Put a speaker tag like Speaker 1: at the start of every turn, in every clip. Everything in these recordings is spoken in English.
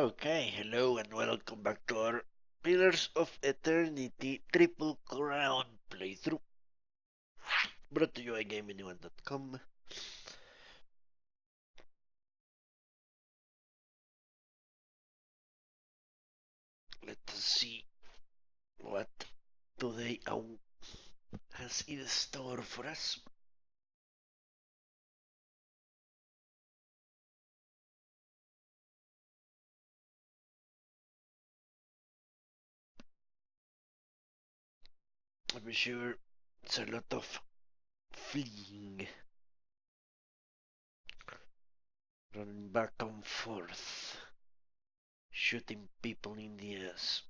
Speaker 1: Okay, hello and welcome back to our Pillars of Eternity Triple Crown playthrough. Brought to you by GameAnyone.com. Let us see what today has in store for us. I'm sure it's a lot of fleeing, running back and forth, shooting people in the ass.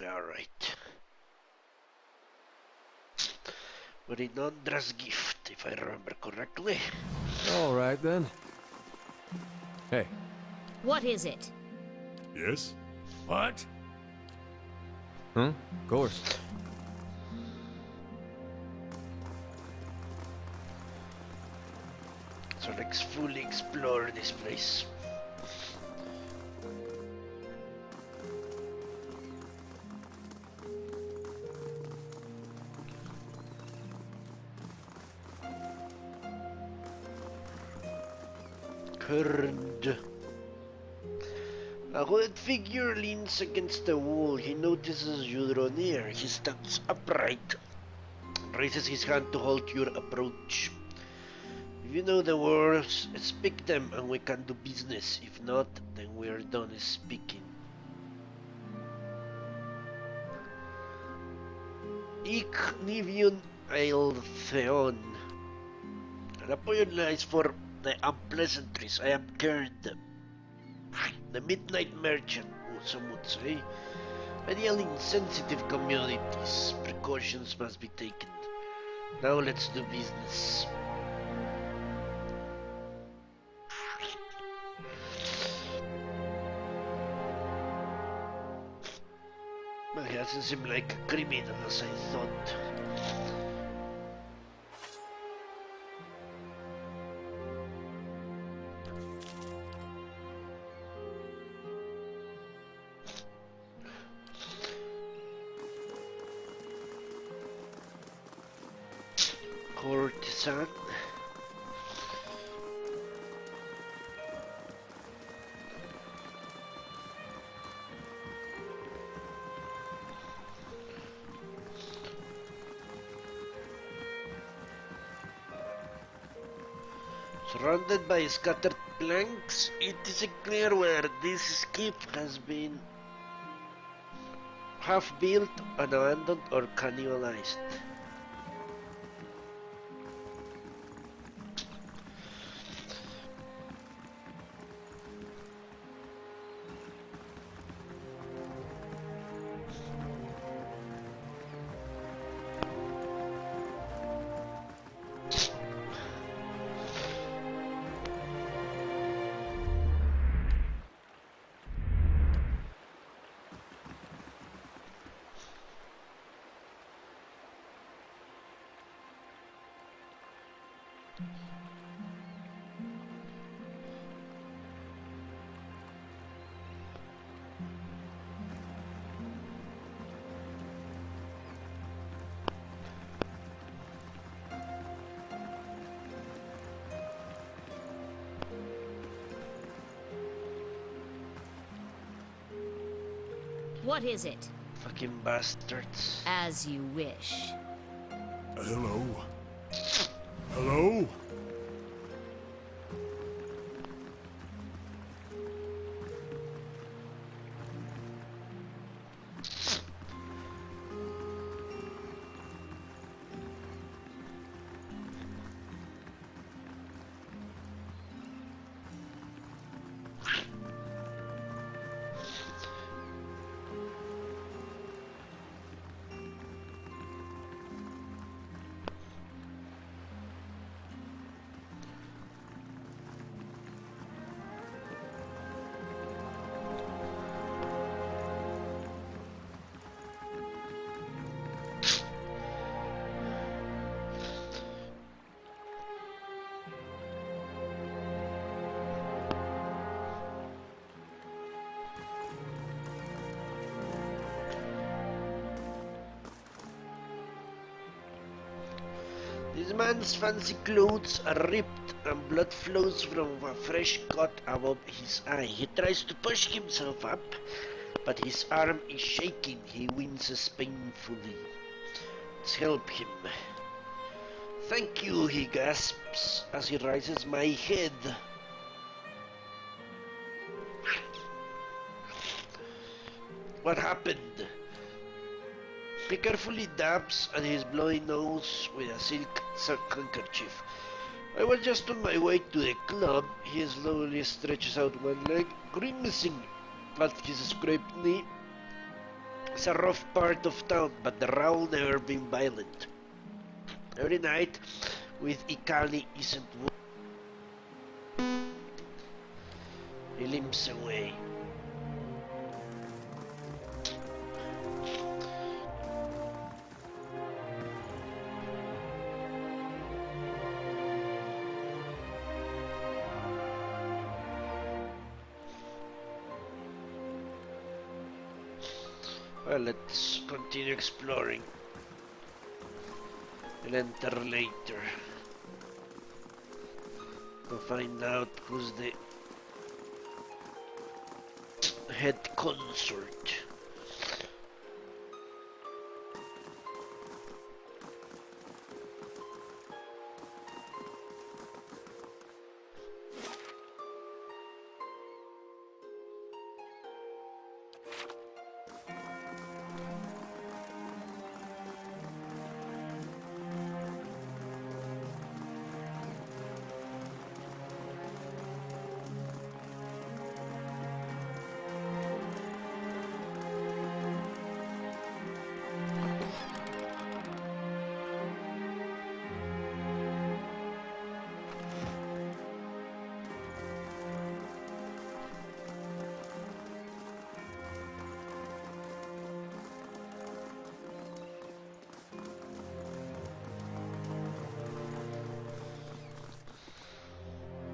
Speaker 1: Alright. We're in Ondra's gift, if I remember correctly.
Speaker 2: All right then. Hey.
Speaker 3: What is it?
Speaker 4: Yes? What?
Speaker 2: Of course.
Speaker 1: So let's fully explore this place. Curd. A hooded figure leans against the wall. He notices you draw near. He stands upright, raises his hand to halt your approach. If you know the words, speak them and we can do business. If not, then we're done speaking. Ik nivion eiltheon. And apologize for the unpleasantries. I am Curd, the midnight merchant, some would say. I deal in sensitive commodities. Precautions must be taken. Now let's do business. Well, he doesn't seem like a criminal as I thought. Courtesan. Surrounded by scattered planks, it isn't clear where this keep has been half built, abandoned, or cannibalized.
Speaker 3: What is it?
Speaker 1: Fucking bastards.
Speaker 3: As you wish.
Speaker 4: Hello? Hello?
Speaker 1: This man's fancy clothes are ripped and blood flows from a fresh cut above his eye. He tries to push himself up, but his arm is shaking. He winces painfully. Let's help him. Thank you, he gasps as he raises my head. What happened? He carefully dabs at his bloody nose with a silk handkerchief. I was just on my way to the club. He slowly stretches out one leg, grimacing at his scraped knee. It's a rough part of town, but the row never been violent. Every night, with Ikali isn't he limps away. Well, let's continue exploring. We'll enter later to find out who's the head consort.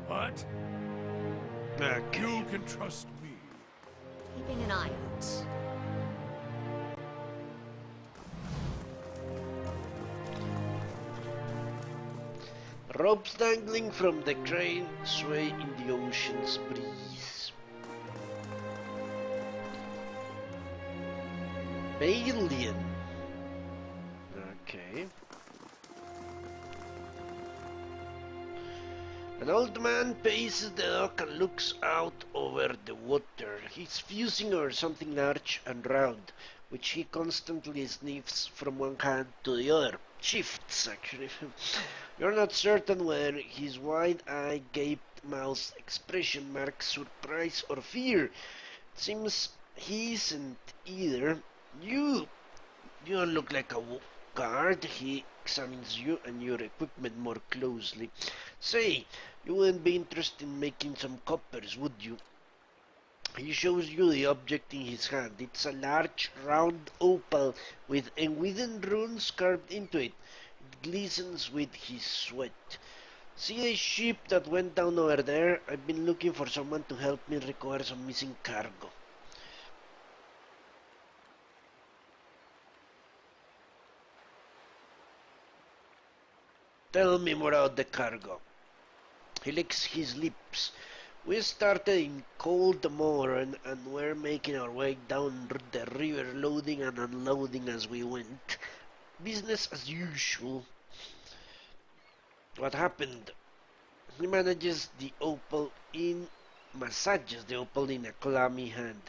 Speaker 4: What?
Speaker 1: Okay.
Speaker 4: You can trust me.
Speaker 3: Keeping an eye out.
Speaker 1: Ropes dangling from the crane sway in the ocean's breeze. Alien. Okay. An old man paces the dock and looks out over the water. He's fusing over something large and round, which he constantly sniffs from one hand to the other. Shifts, actually. You're not certain whether his wide-eyed, gaped-mouthed expression marks surprise or fear. It seems he isn't either. You don't look like a guard. He examines you and your equipment more closely. Say, you wouldn't be interested in making some coppers, would you? He shows you the object in his hand. It's a large, round opal with wooden runes carved into it. It glistens with his sweat. See the ship that went down over there? I've been looking for someone to help me recover some missing cargo. Tell me more about the cargo. He licks his lips. We started in cold morning and we're making our way down the river, loading and unloading as we went. Business as usual. What happened? He massages the opal in a clammy hand.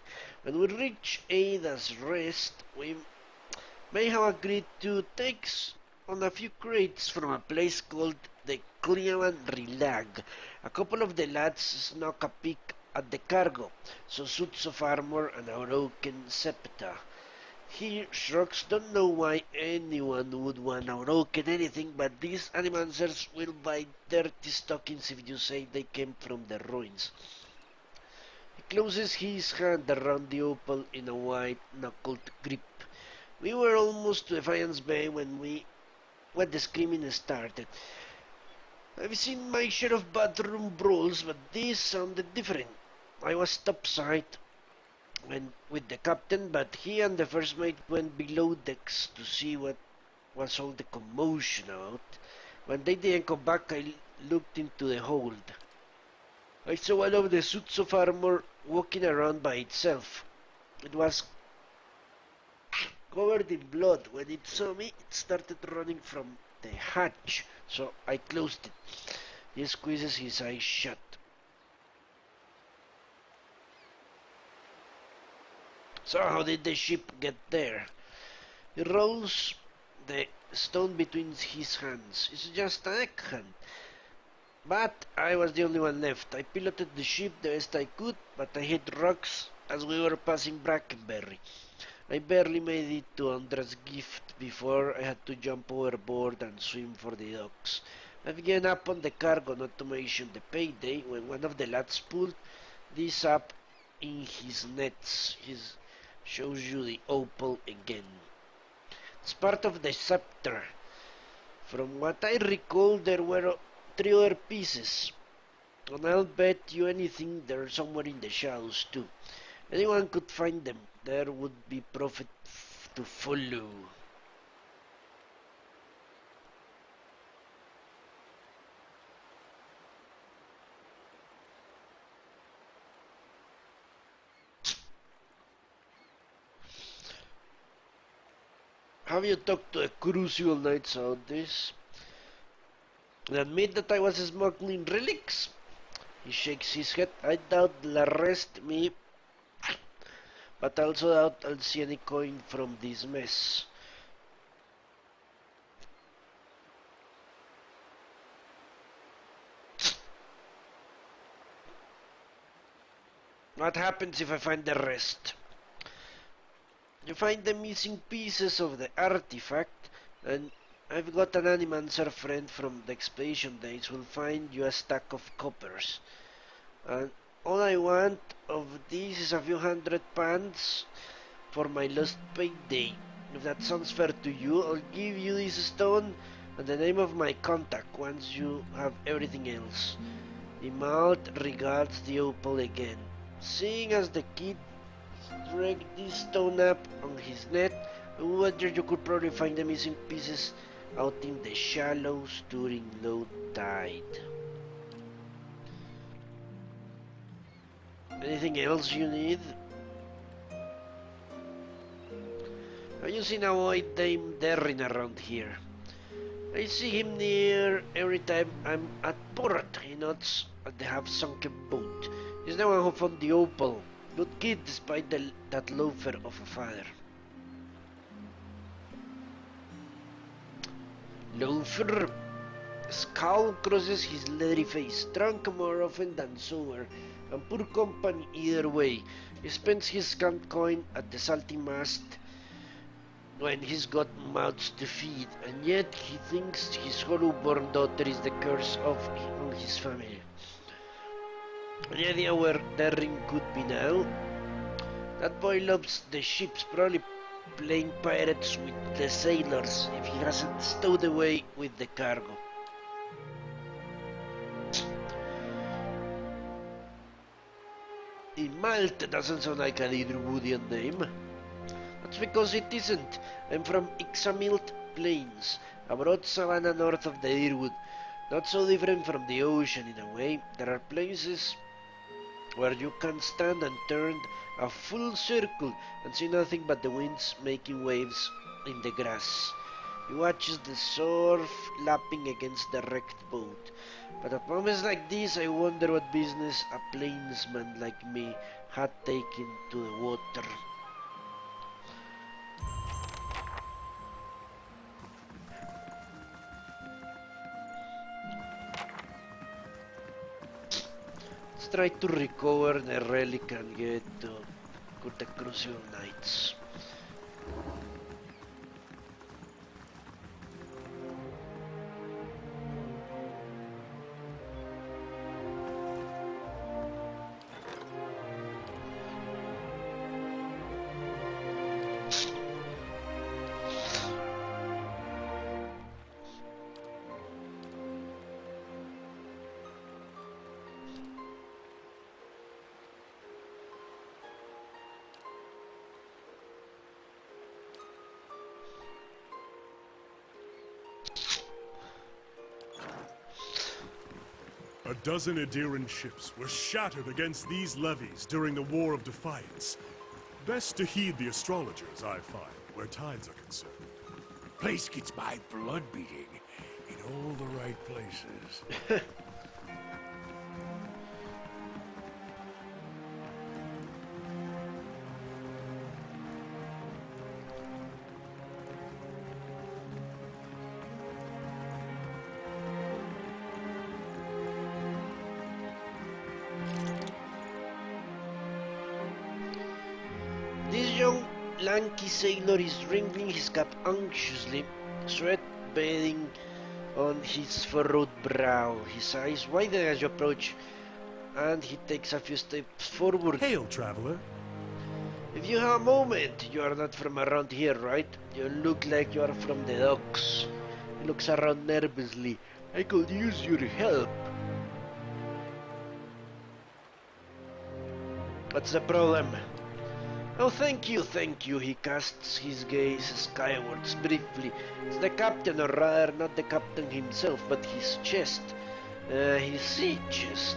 Speaker 1: When we reach Ada's rest, we may have agreed to take on a few crates from a place called the Cleveland Relag. A couple of the lads snuck a peek at the cargo, so suits of armor and a broken scepter. He shrugs. Don't know why anyone would want a broken anything, but these animancers will buy dirty stockings if you say they came from the ruins. He closes his hand around the opal in a white-knuckled grip. We were almost to Defiance Bay when the screaming started. I've seen my share of bathroom brawls, but this sounded different. I was topside with the captain, but he and the first mate went below decks to see what was all the commotion about. When they didn't come back, I looked into the hold. I saw one of the suits of armor walking around by itself. It was covered in blood. When it saw me, it started running from the hatch, so I closed it. He squeezes his eyes shut. So how did the ship get there? He rolls the stone between his hands. It's just an egghand. But I was the only one left. I piloted the ship the best I could, but I hit rocks as we were passing Brackenberry. I barely made it to Ondra's gift before I had to jump overboard and swim for the docks. I began up on the cargo, not to mention the payday, when one of the lads pulled this up in his nets. He shows you the opal again. It's part of the scepter. From what I recall, there were 3 other pieces. And I'll bet you anything they're somewhere in the shadows too. Anyone could find them. There would be profit to follow. Have you talked to the Crucible Knights about this? They admit that I was smuggling relics? He shakes his head. I doubt they'll arrest me, but I also doubt I'll see any coin from this mess. What happens if I find the rest? You find the missing pieces of the artifact, and I've got an animancer friend from the expedition days who'll find you a stack of coppers. And all I want of this is a few £100 for my lost payday. If that sounds fair to you, I'll give you this stone and the name of my contact once you have everything else. The mouth regards the opal again. Seeing as the kid dragged this stone up on his net, I wonder you could probably find the missing pieces out in the shallows during low tide. Anything else you need? Have you seen a boy named Darren around here? I see him near every time I'm at port. He nods at the half-sunken boat. He's the one who found the opal. Good kid despite that loafer of a father. Loafer? A scowl crosses his leathery face. Drunk more often than sober, and poor company either way. He spends his scant coin at the salty mast when he's got mouths to feed, and yet he thinks his hollow-born daughter is the curse on his family. Any idea where Darren could be now? That boy loves the ships, probably playing pirates with the sailors if he hasn't stowed away with the cargo. Malta doesn't sound like an Irwoodian name. That's because it isn't. I'm from Ixamilt Plains, a broad savanna north of the Irwood. Not so different from the ocean in a way. There are places where you can stand and turn a full circle and see nothing but the winds making waves in the grass. He watches the surf lapping against the wrecked boat. But at moments like this, I wonder what business a plainsman like me had taken to the water. Let's try to recover the relic and get to the Crucible Knights.
Speaker 4: A dozen Adiran ships were shattered against these levies during the War of Defiance. Best to heed the astrologers, I find, where tides are concerned. Place gets my blood beating in all the right places.
Speaker 1: This young, lanky sailor is wrinkling his cap anxiously, sweat bathing on his furrowed brow. His eyes widen as you approach, and he takes a few steps forward.
Speaker 4: Hail, traveler.
Speaker 1: If you have a moment, you are not from around here, right? You look like you are from the docks. He looks around nervously. I could use your help. What's the problem? Oh, thank you. He casts his gaze skywards briefly. It's the captain, or rather, not the captain himself, but his chest. His sea chest.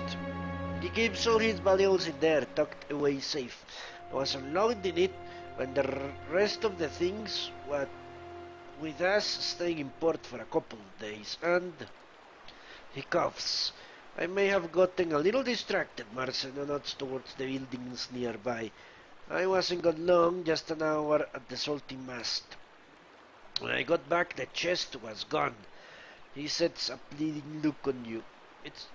Speaker 1: He keeps all his valuables in there, tucked away safe. I was unlocked in it when the rest of the things were with us staying in port for a couple of days, and... He coughs. I may have gotten a little distracted, Marcelo, nods towards the buildings nearby. I wasn't gone long, just an hour at the salty mast. When I got back, the chest was gone. He sets a pleading look on you. It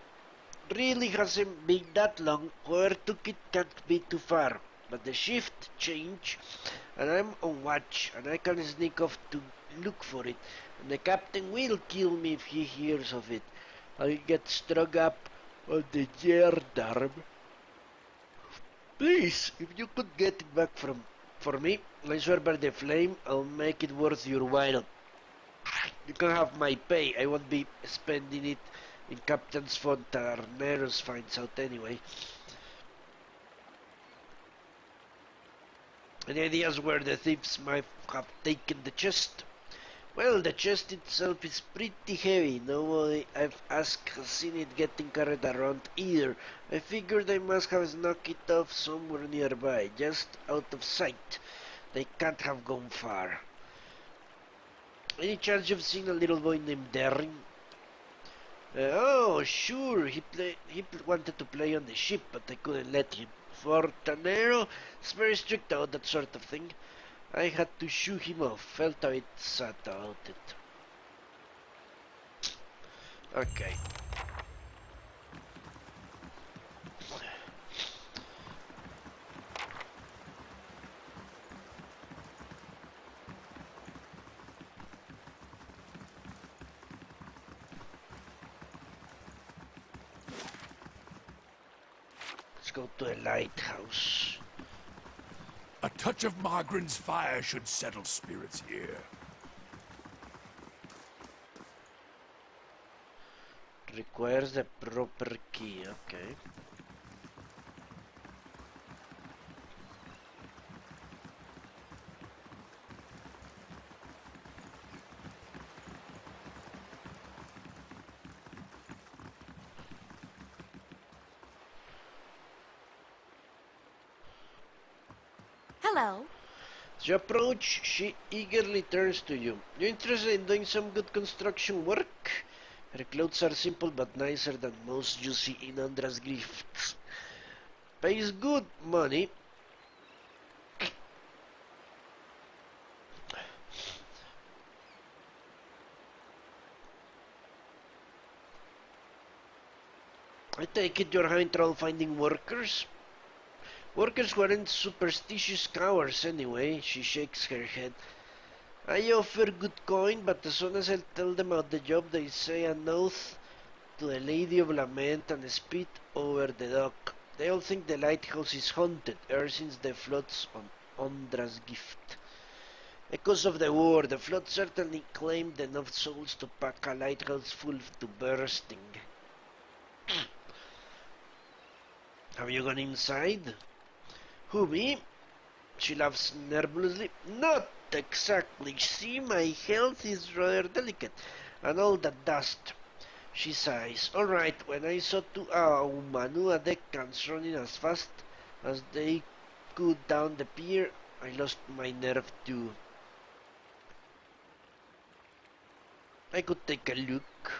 Speaker 1: really hasn't been that long. Whoever took it can't be too far. But the shift changed, and I'm on watch, and I can sneak off to look for it. And the captain will kill me if he hears of it. I'll get struck up on the yardarm. Please, if you could get it back for me, I swear by the flame, I'll make it worth your while. You can have my pay. I won't be spending it in Captain's fund till Arneros finds out anyway. Any ideas where the thieves might have taken the chest? Well, the chest itself is pretty heavy. Nobody I've asked has seen it getting carried around either. I figured they must have snuck it off somewhere nearby, just out of sight. They can't have gone far. Any chance you've seen a little boy named Darren? Oh, sure. He wanted to play on the ship, but I couldn't let him. Fortanero is very strict about that sort of thing. I had to shoo him off. Felt a bit sad about it. Okay. Let's go to the lighthouse.
Speaker 4: A touch of Margaren's fire should settle spirits here.
Speaker 1: Requires the proper key, okay.
Speaker 3: Hello.
Speaker 1: As you approach, she eagerly turns to you. You interested in doing some good construction work? Her clothes are simple but nicer than most you see in Ondra's gifts. Pays good money. I take it you're having trouble finding workers? Workers weren't superstitious cowards anyway. She shakes her head. I offer good coin, but as soon as I tell them about the job, they say an oath to the Lady of Lament and spit over the dock. They all think the lighthouse is haunted, ever since the floods on Ondra's gift. Because of the war, the flood certainly claimed enough souls to pack a lighthouse full to bursting. Have you gone inside? Who, me? She laughs nervously. Not exactly. See, my health is rather delicate, and all that dust. She sighs. Alright, when I saw two Manua decans running as fast as they could down the pier, I lost my nerve too. I could take a look.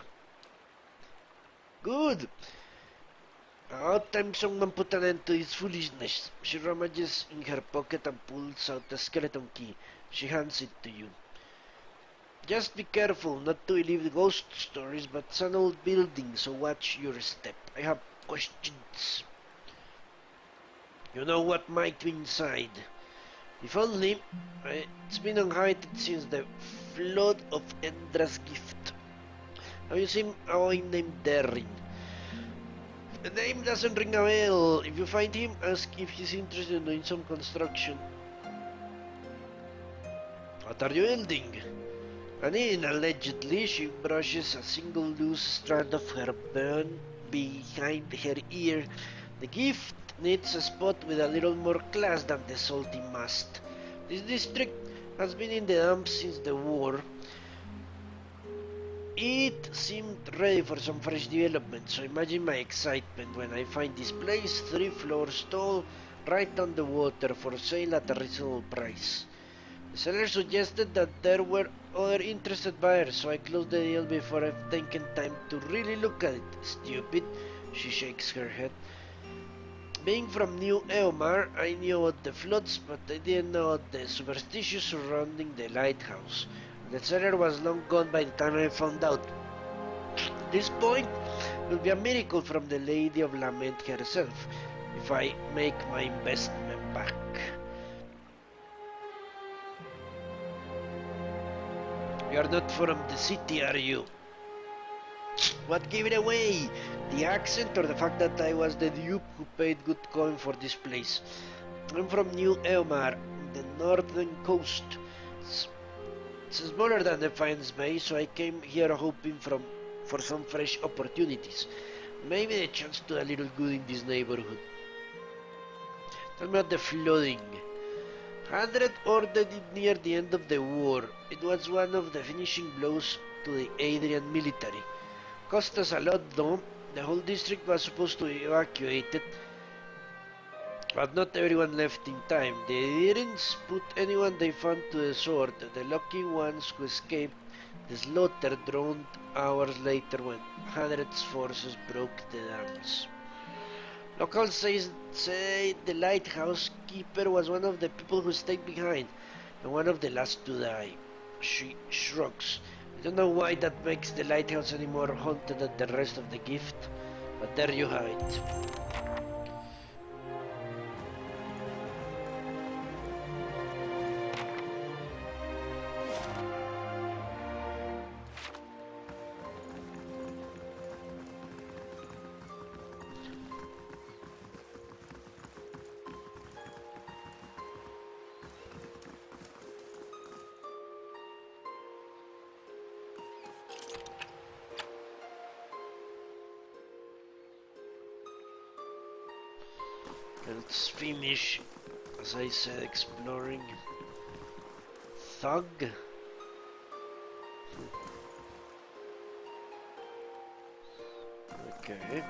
Speaker 1: Good! Time someone put an end to his foolishness. She rummages in her pocket and pulls out a skeleton key. She hands it to you. Just be careful not to believe ghost stories, but it's an old building, so watch your step. I have questions. You know what might be inside. If only it's been uninhabited since the flood of Ondra's gift. Have you seen a boy named Darren? The name doesn't ring a bell. If you find him, ask if he's interested in doing some construction. What are you building? And in, allegedly, she brushes a single loose strand of her burn behind her ear. The gift needs a spot with a little more class than the salty must. This district has been in the dumps since the war. It seemed ready for some fresh development, so imagine my excitement when I find this place 3 floors tall, right on the water, for sale at a reasonable price. The seller suggested that there were other interested buyers, so I closed the deal before I've taken time to really look at it. Stupid, she shakes her head. Being from New Eomar, I knew about the floods, but I didn't know the superstitions surrounding the lighthouse. The seller was long gone by the time I found out. At this point, it will be a miracle from the Lady of Lament herself, if I make my investment back. You are not from the city, are you? What gave it away? The accent or the fact that I was the dupe who paid good coin for this place? I'm from New Eomar, the northern coast. It's smaller than Defiance Bay, so I came here hoping for some fresh opportunities. Maybe a chance to do a little good in this neighborhood. Tell me about the flooding. 100 ordered it near the end of the war. It was one of the finishing blows to the Adrian military. Cost us a lot though. The whole district was supposed to be evacuated, but not everyone left in time. They didn't put anyone they found to the sword. The lucky ones who escaped the slaughter drowned hours later when Hadred's forces broke the dams. Locals say the lighthouse keeper was one of the people who stayed behind, and one of the last to die. She shrugs. I don't know why that makes the lighthouse any more haunted than the rest of the gift, but there you have it. Let's finish, as I said, exploring. Thug. Okay.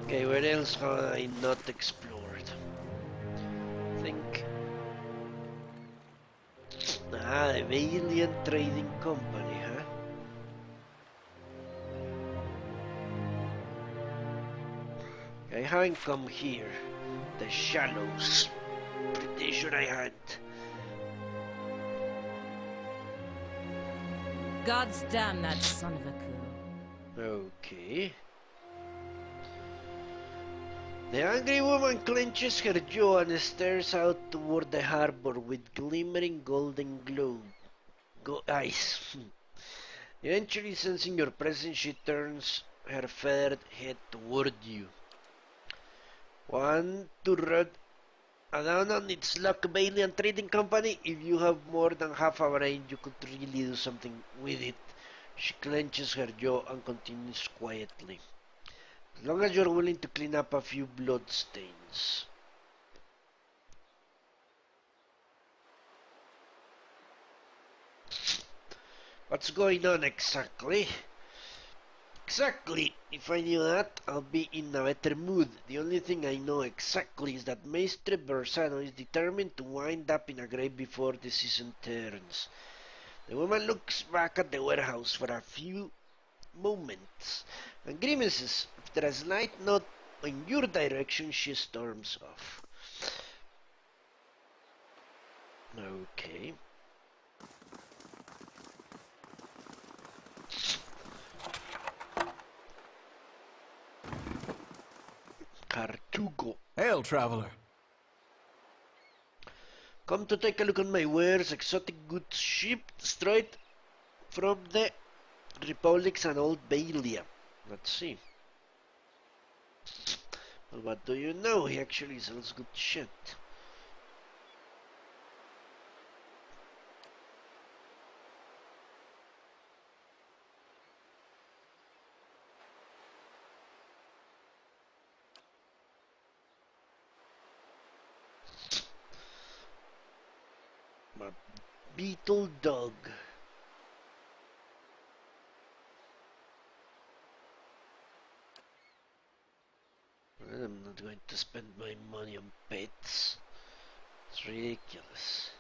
Speaker 1: Okay, where else have I not explored? Think. The Valiant Trading Company, huh? I haven't come here. The Shallows. Pretty sure I had.
Speaker 5: God's damn that son of a coup.
Speaker 1: Okay. The angry woman clenches her jaw and stares out toward the harbor with glimmering golden eyes. Eventually, sensing your presence, she turns her feathered head toward you. Want to run down on its luck, Bailey and Trading Company? If you have more than half a brain, you could really do something with it. She clenches her jaw and continues quietly. As long as you're willing to clean up a few blood stains. What's going on exactly? Exactly. If I knew that, I'll be in a better mood. The only thing I know exactly is that Maestre Bersano is determined to wind up in a grave before the season turns. The woman looks back at the warehouse for a few moments and grimaces. After a slight nod in your direction, she storms off. Okay. Cartugo.
Speaker 2: Hail, traveler.
Speaker 1: Come to take a look at my wares, exotic goods shipped straight from the Republics and Old Bailia. Let's see. Well, what do you know? He actually sells good shit. My beetle dog. I'm not going to spend my money on pets. It's ridiculous.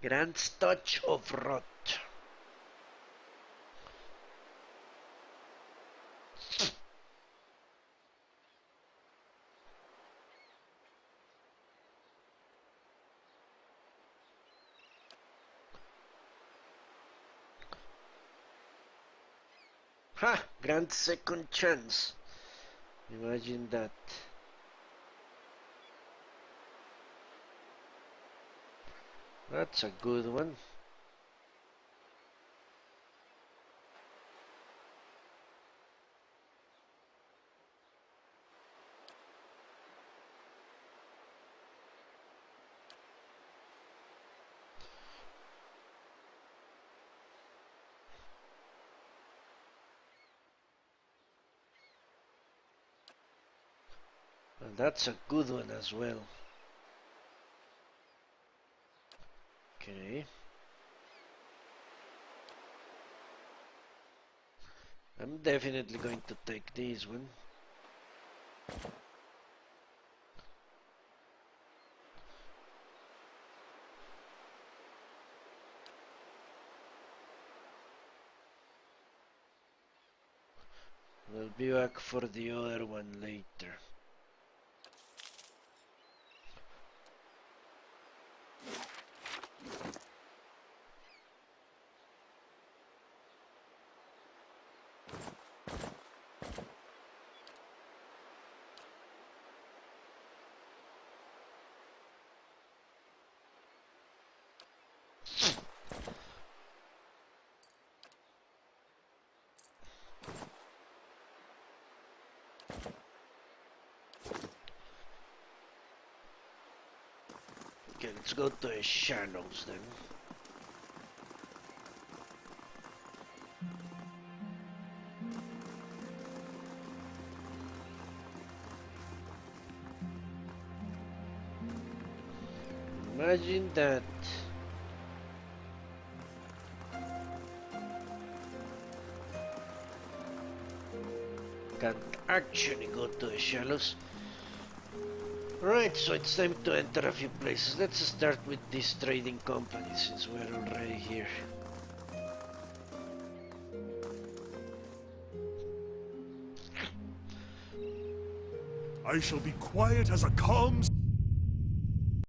Speaker 1: Grand touch of rot. Ha! Grand second chance. Imagine that. That's a good one. And that's a good one as well. Okay. I'm definitely going to take this one. We'll be back for the other one later. Okay, let's go to the shallows then. Imagine that. Can't actually go to the shallows. Right, so it's time to enter a few places. Let's start with this trading company since we're already here.
Speaker 4: I shall be quiet as a calm